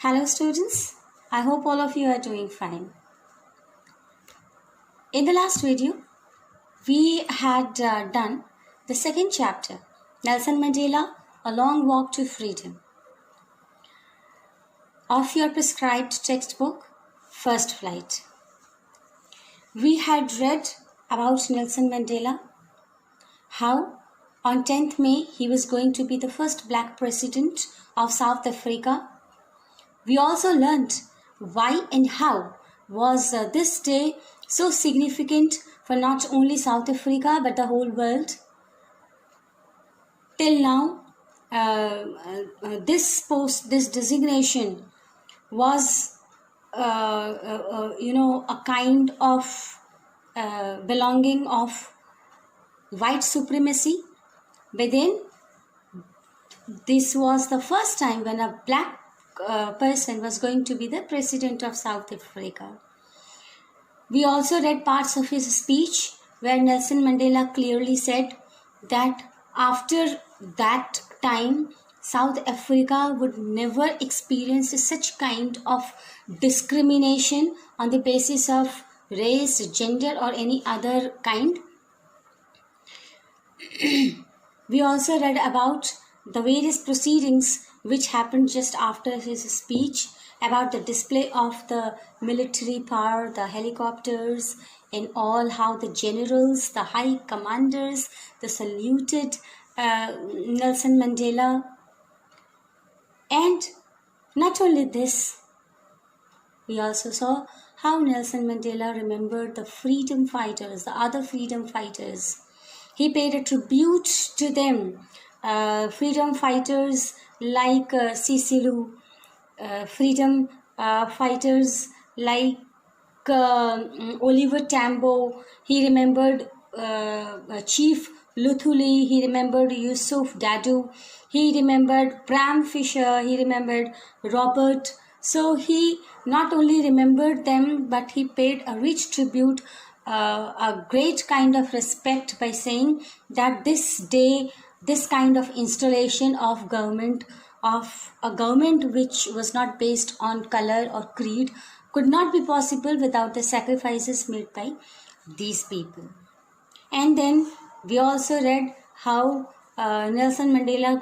Hello students, I hope all of you are doing fine. In the last video, we had done the second chapter, Nelson Mandela, A Long Walk to Freedom, of your prescribed textbook, First Flight. We had read about Nelson Mandela, how on 10th May he was going to be the first black president of South Africa. We also learnt why and how was this day so significant for not only South Africa but the whole world. Till now, this designation was, a kind of belonging of white supremacy. But then, this was the first time when a black person was going to be the president of South Africa. We also read parts of his speech where Nelson Mandela clearly said that after that time, South Africa would never experience such kind of discrimination on the basis of race, gender, or any other kind. We also read about the various proceedings which happened just after his speech, about the display of the military power, the helicopters and all, how the generals, the high commanders, they saluted Nelson Mandela. And not only this, we also saw how Nelson Mandela remembered the freedom fighters, the other freedom fighters. He paid a tribute to them, freedom fighters like Cicero, freedom fighters like Oliver Tambo. He remembered Chief Luthuli. He remembered Yusuf Dadoo. He remembered Bram Fisher. He remembered Robert. So he not only remembered them, but he paid a rich tribute, a great kind of respect by saying that this day, this kind of installation of government, of a government which was not based on color or creed, could not be possible without the sacrifices made by these people. And then we also read how Nelson Mandela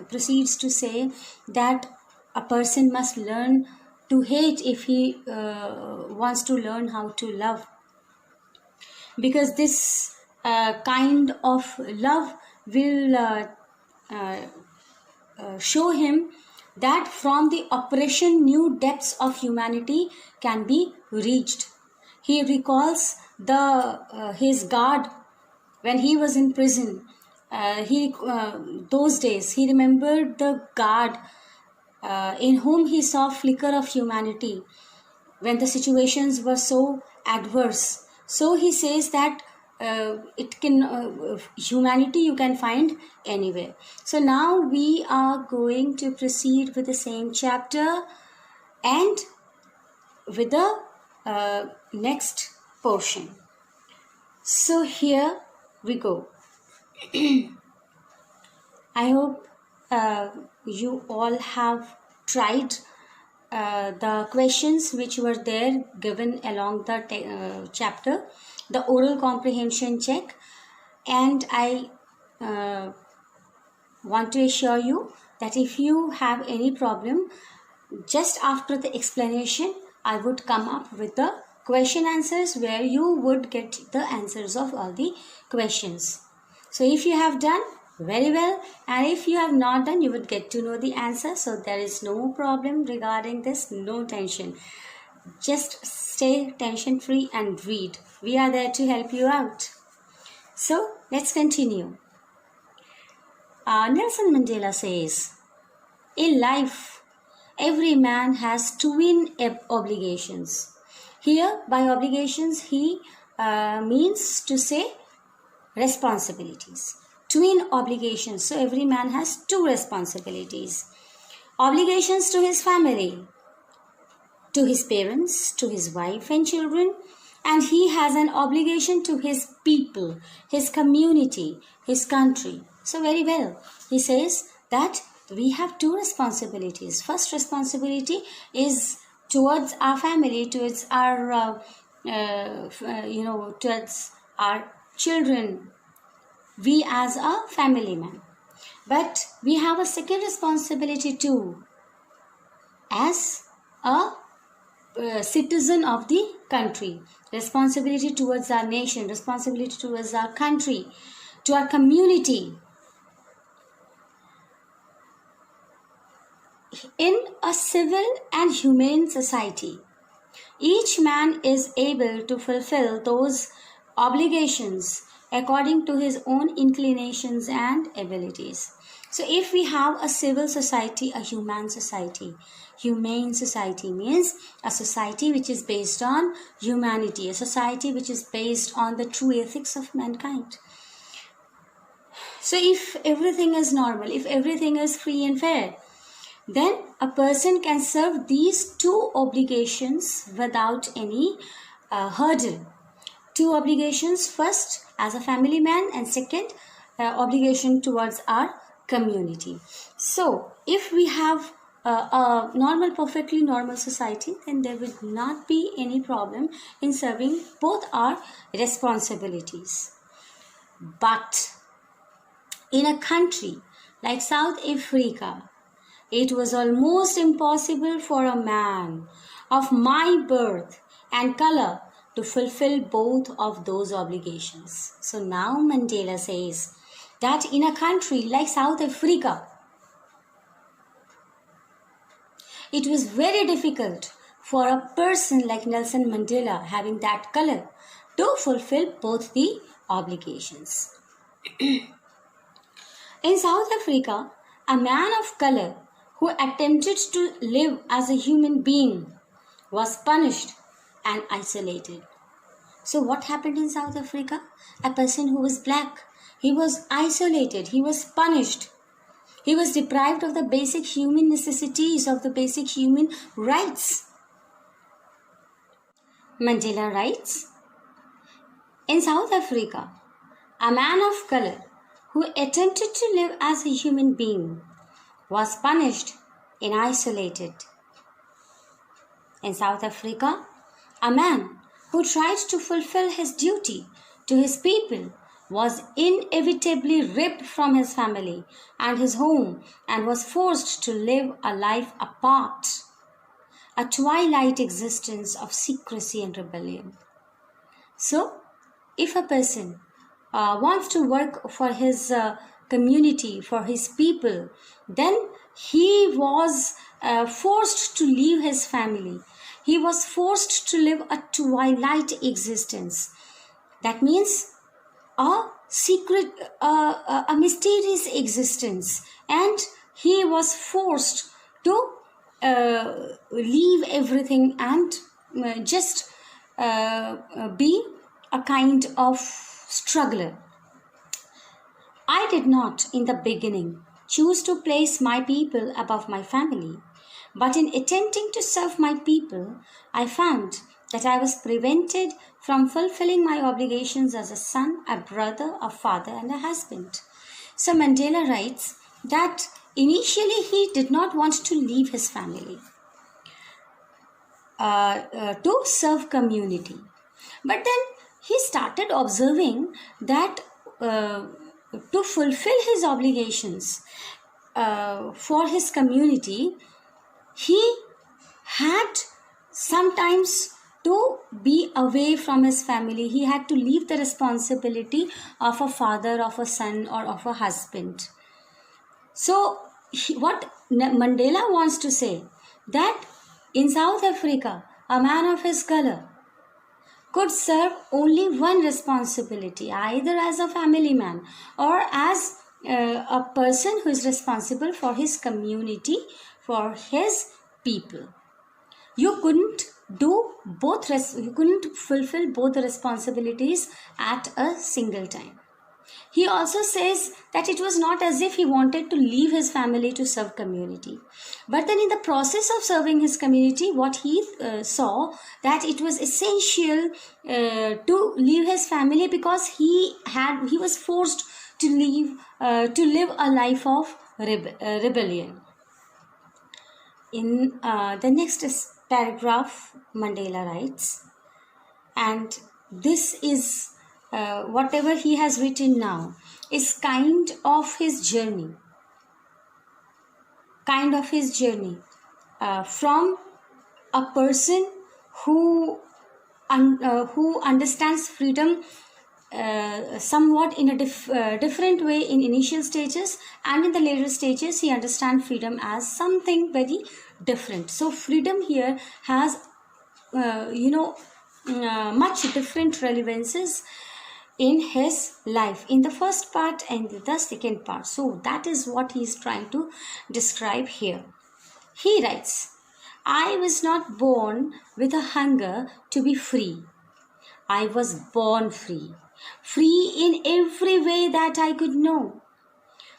proceeds to say that a person must learn to hate if he wants to learn how to love. Because this kind of love will show him that from the oppression new depths of humanity can be reached. He recalls his guard when he was in prison. Those days he remembered the guard in whom he saw flicker of humanity when the situations were so adverse. So he says that humanity you can find anywhere. So now we are going to proceed with the same chapter and with the next portion. So here we go. I hope you all have tried the questions which were there given along the chapter, the oral comprehension check, and I want to assure you that if you have any problem, just after the explanation I would come up with the question answers where you would get the answers of all the questions. So if you have done, very well, and if you have not done, you would get to know the answer. So there is no problem regarding this, no tension. Just stay tension free and read. We are there to help you out. So let's continue. Nelson Mandela says, in life, every man has twin obligations. Here, by obligations, he means to say responsibilities. Twin obligations. So every man has two responsibilities. Obligations to his family, to his parents, to his wife and children, and he has an obligation to his people, his community, his country. So very well, he says that we have two responsibilities. First responsibility is towards our family, towards our towards our children, we as a family man. But we have a second responsibility too, as a citizen of the country. Responsibility towards our nation, responsibility towards our country, to our community. In a civil and humane society, each man is able to fulfill those obligations according to his own inclinations and abilities. So if we have a civil society, a humane society means a society which is based on humanity, a society which is based on the true ethics of mankind. So if everything is normal, if everything is free and fair, then a person can serve these two obligations without any hurdle. Two obligations, first as a family man, and second obligation towards our community. So if we have a normal, perfectly normal society, then there would not be any problem in serving both our responsibilities. But in a country like South Africa, it was almost impossible for a man of my birth and color to fulfill both of those obligations. So now Mandela says that in a country like South Africa, it was very difficult for a person like Nelson Mandela, having that color, to fulfill both the obligations. In South Africa, a man of color who attempted to live as a human being was punished and isolated. So what happened in South Africa? A person who was black, he was isolated, he was punished. He was deprived of the basic human necessities, of the basic human rights. Mandela Rights. In South Africa, a man of color who attempted to live as a human being was punished and isolated. In South Africa, a man who tried to fulfill his duty to his people was inevitably ripped from his family and his home and was forced to live a life apart, a twilight existence of secrecy and rebellion. So, if a person wants to work for his community, for his people, then he was forced to leave his family. He was forced to live a twilight existence. That means a secret, a mysterious existence, and he was forced to leave everything and just be a kind of struggler. I did not, in the beginning, choose to place my people above my family, but in attempting to serve my people, I found that I was prevented from fulfilling my obligations as a son, a brother, a father, and a husband. So Mandela writes that initially he did not want to leave his family to serve community. But then he started observing that to fulfill his obligations for his community, he had sometimes to be away from his family. He had to leave the responsibility of a father, of a son, or of a husband. So what Mandela wants to say, that in South Africa, a man of his color could serve only one responsibility, either as a family man or as a person who is responsible for his community, for his people. You couldn't do both, you couldn't fulfill both the responsibilities at a single time. He also says that it was not as if he wanted to leave his family to serve community. But then in the process of serving his community, what he saw that it was essential to leave his family, because he was forced to live a life of rebellion. In the next paragraph, Mandela writes, and this is whatever he has written now is kind of his journey from a person who understands freedom somewhat in a different way in initial stages, and in the later stages he understands freedom as something very different. So freedom here has much different relevances in his life, in the first part and the second part. So that is what he is trying to describe here. He writes, I was not born with a hunger to be free. I was born free. Free in every way that I could know.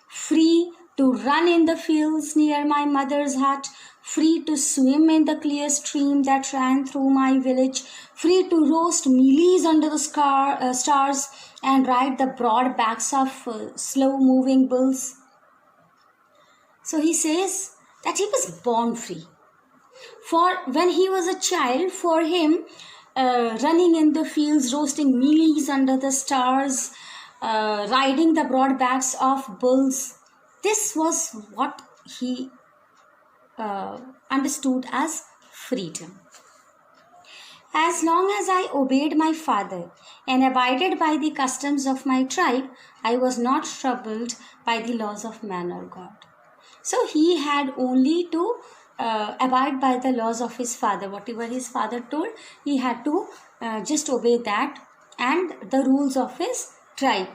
Free to run in the fields near my mother's hut. Free to swim in the clear stream that ran through my village. Free to roast mealies under the stars and ride the broad backs of slow-moving bulls. So he says that he was born free. For when he was a child, for him, running in the fields, roasting mealies under the stars, riding the broad backs of bulls, this was what he understood as freedom. As long as I obeyed my father and abided by the customs of my tribe, I was not troubled by the laws of man or God. So he had only to abide by the laws of his father. Whatever his father told, he had to just obey that, and the rules of his tribe.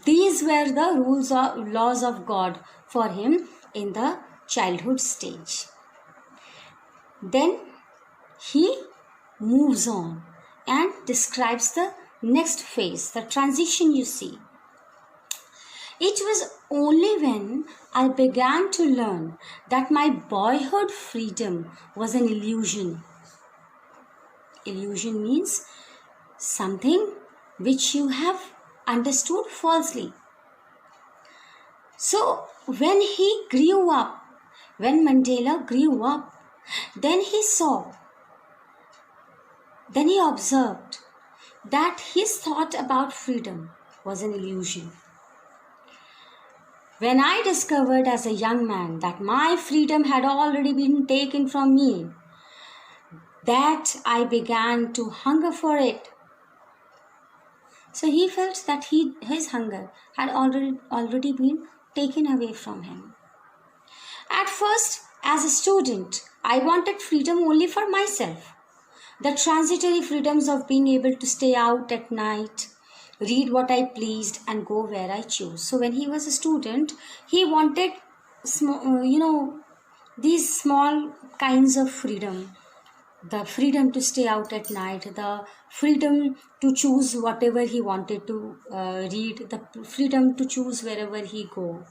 These were the rules or laws of God for him in the childhood stage. Then he moves on and describes the next phase, the transition you see. It was only when I began to learn that my boyhood freedom was an illusion. Illusion means something which you have understood falsely. So when he grew up, when Mandela grew up, then he observed that his thought about freedom was an illusion. When I discovered as a young man that my freedom had already been taken from me, that I began to hunger for it. So he felt that his hunger had already been taken away from him. At first, as a student, I wanted freedom only for myself. The transitory freedoms of being able to stay out at night, read what I pleased, and go where I chose. So when he was a student, he wanted these small kinds of freedom. The freedom to stay out at night, the freedom to choose whatever he wanted to read, the freedom to choose wherever he go.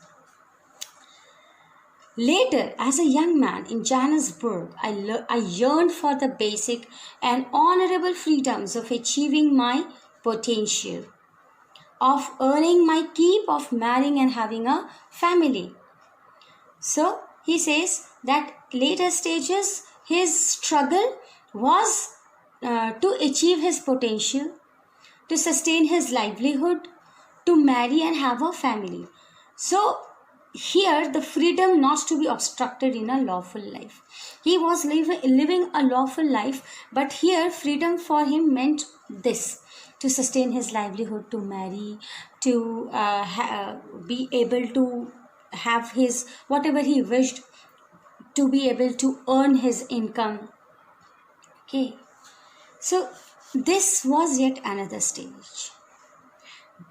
Later, as a young man in Johannesburg, I yearned for the basic and honorable freedoms of achieving my potential, of earning my keep, of marrying and having a family. So he says that later stages, his struggle was to achieve his potential, to sustain his livelihood, to marry and have a family. So here the freedom not to be obstructed in a lawful life. He was living a lawful life, but here freedom for him meant this: to sustain his livelihood, to marry, to be able to have his whatever he wished, to be able to earn his income. Okay, so this was yet another stage.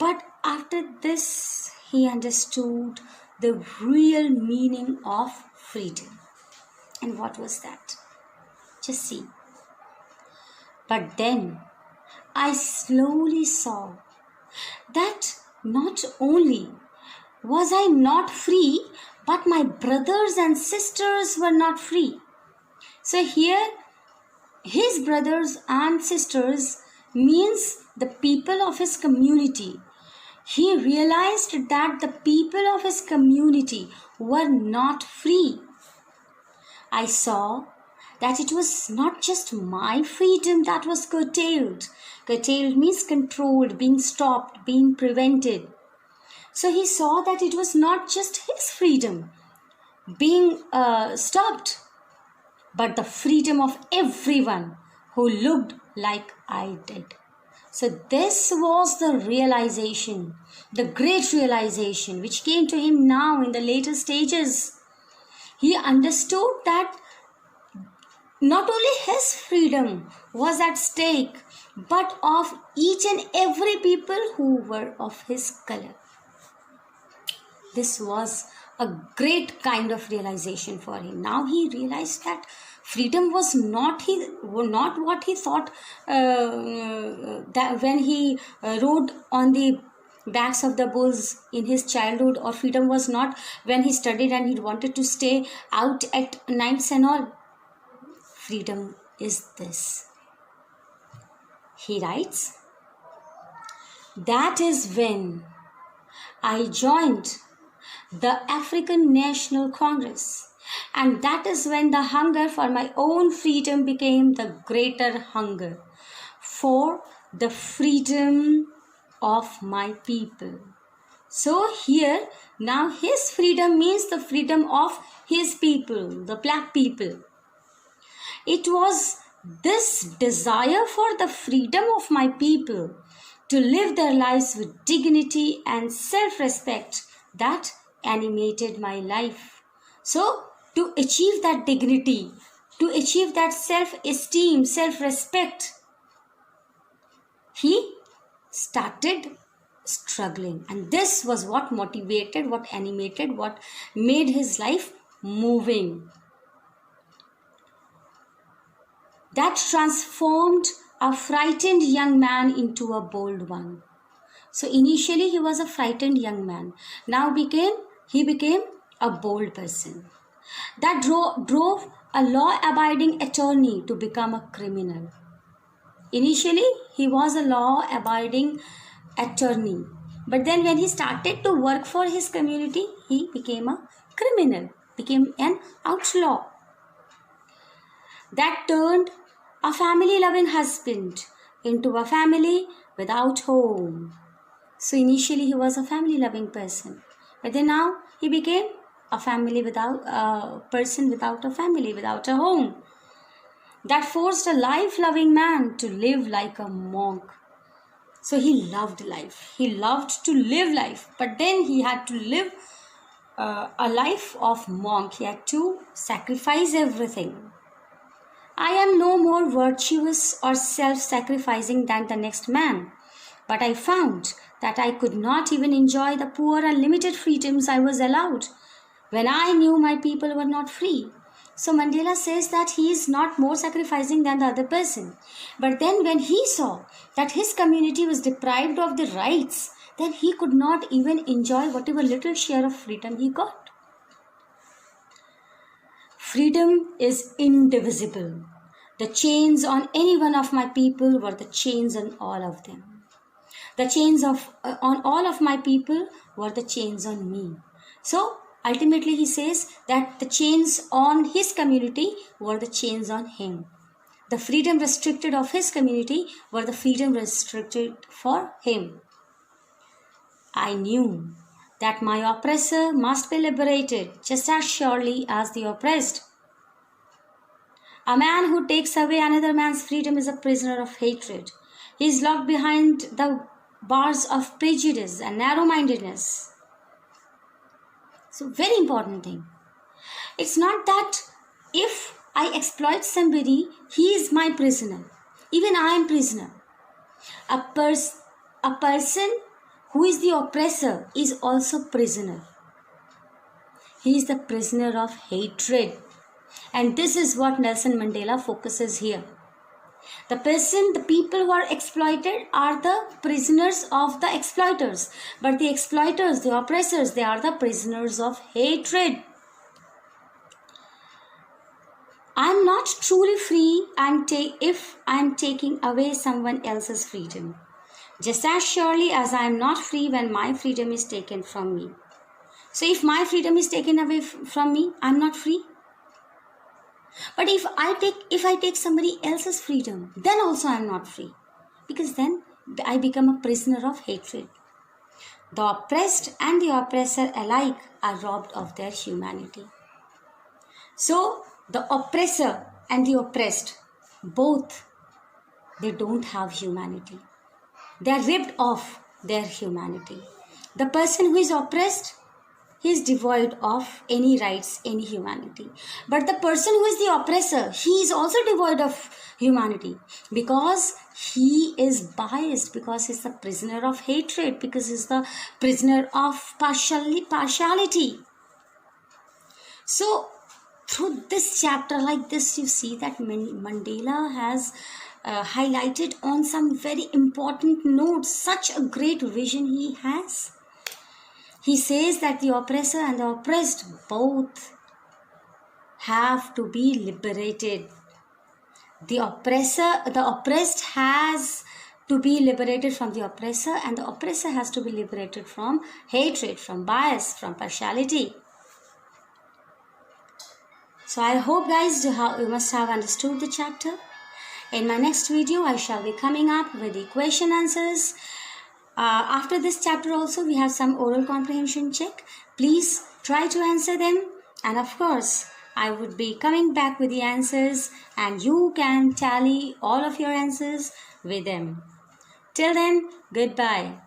But after this, he understood the real meaning of freedom. And what was that? Just see. But then I slowly saw that not only was I not free, but my brothers and sisters were not free. So here, his brothers and sisters means the people of his community. He realized that the people of his community were not free. I saw that it was not just my freedom that was curtailed. Curtailed means controlled, being stopped, being prevented. So he saw that it was not just his freedom being stopped, but the freedom of everyone who looked like I did. So this was the realization, the great realization which came to him now in the later stages. He understood that not only his freedom was at stake, but of each and every people who were of his color. This was a great kind of realization for him. Now he realized that freedom was not what he thought that when he rode on the backs of the bulls in his childhood, or freedom was not when he studied and he wanted to stay out at nights and all. Freedom is this. He writes, that is when I joined the African National Congress, and that is when the hunger for my own freedom became the greater hunger for the freedom of my people. So here now his freedom means the freedom of his people, the black people. It was this desire for the freedom of my people to live their lives with dignity and self-respect that animated my life. So to achieve that dignity, to achieve that self-esteem, self-respect, he started struggling, and this was what motivated, what animated, what made his life moving. That transformed a frightened young man into a bold one. So initially he was a frightened young man. Now he became a bold person. That drove a law-abiding attorney to become a criminal. Initially he was a law-abiding attorney. But then when he started to work for his community, he became a criminal, became an outlaw. That turned a family-loving husband into a family without home. So initially he was a family-loving person, but then now he became a person without a family, without a home. That forced a life-loving man to live like a monk. So he loved life. He loved to live life, but then he had to live a life of monk. He had to sacrifice everything. I am no more virtuous or self-sacrificing than the next man, but I found that I could not even enjoy the poor and limited freedoms I was allowed when I knew my people were not free. So Mandela says that he is not more sacrificing than the other person. But then when he saw that his community was deprived of the rights, then he could not even enjoy whatever little share of freedom he got. Freedom is indivisible. The chains on any one of my people were the chains on all of them. The chains on all of my people were the chains on me. So ultimately he says that the chains on his community were the chains on him. The freedom restricted of his community were the freedom restricted for him. I knew that my oppressor must be liberated just as surely as the oppressed. A man who takes away another man's freedom is a prisoner of hatred. He is locked behind the bars of prejudice and narrow-mindedness. So very important thing. It's not that if I exploit somebody, he is my prisoner. Even I am prisoner. A person who is the oppressor is also prisoner. He is the prisoner of hatred. And this is what Nelson Mandela focuses here. The people who are exploited are the prisoners of the exploiters. But the exploiters, the oppressors, they are the prisoners of hatred. I am not truly free if I am taking away someone else's freedom. just as surely as I am not free when my freedom is taken from me. So if my freedom is taken away from me, I am not free. But if I take somebody else's freedom, then also I am not free, because then I become a prisoner of hatred. The oppressed and the oppressor alike are robbed of their humanity. So the oppressor and the oppressed, both, they don't have humanity. They are ripped of their humanity. The person who is oppressed, he is devoid of any rights, any humanity. But the person who is the oppressor, he is also devoid of humanity, because he is biased, because he is the prisoner of hatred, because he is the prisoner of partiality. So through this chapter like this, you see that Mandela has highlighted on some very important notes. Such a great vision he has. He says that the oppressor and the oppressed both have to be liberated. The oppressed has to be liberated from the oppressor, and the oppressor has to be liberated from hatred, from bias, from partiality. So I hope guys you must have understood the chapter. In my next video, I shall be coming up with the question answers. After this chapter also, we have some oral comprehension check. Please try to answer them, and of course I would be coming back with the answers, and you can tally all of your answers with them. Till then, goodbye.